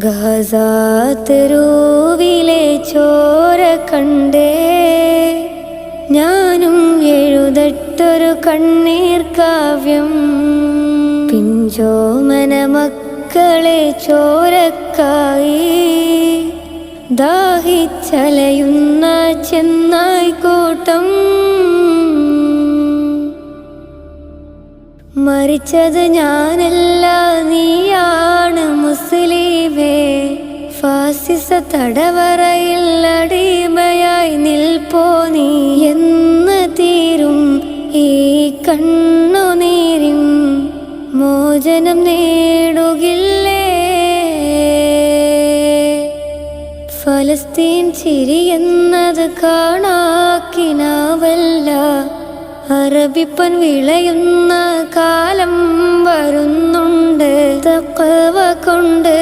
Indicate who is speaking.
Speaker 1: ഗസാതെരുവിലെ ചോര കണ്ടേ ഞാനും എഴുതട്ടൊരു കണ്ണീർ കാവ്യം. പിഞ്ചോമന മക്കളെ ചോരക്കായി ദാഹിച്ചലയുന്ന ചെന്നായ്ക്കൂട്ടം. മരിച്ചത് ഞാനല്ല, നീയാണ് മുസ്ലിമേ. ഫാസിസ തടവറയിൽ അടിമയായി നിൽപ്പോ നീ. എന്ന് തീരും ഈ കണ്ണുനീരിൻ മോചനം നേടുകില്ലേ? ഫലസ്തീൻ ചിരിയെന്നത് കാണാക്കിനാവല്ല, അറബിപ്പൻ വിളയുന്ന കാലം വരുന്നുണ്ട് തഖ്വ കൊണ്ട്.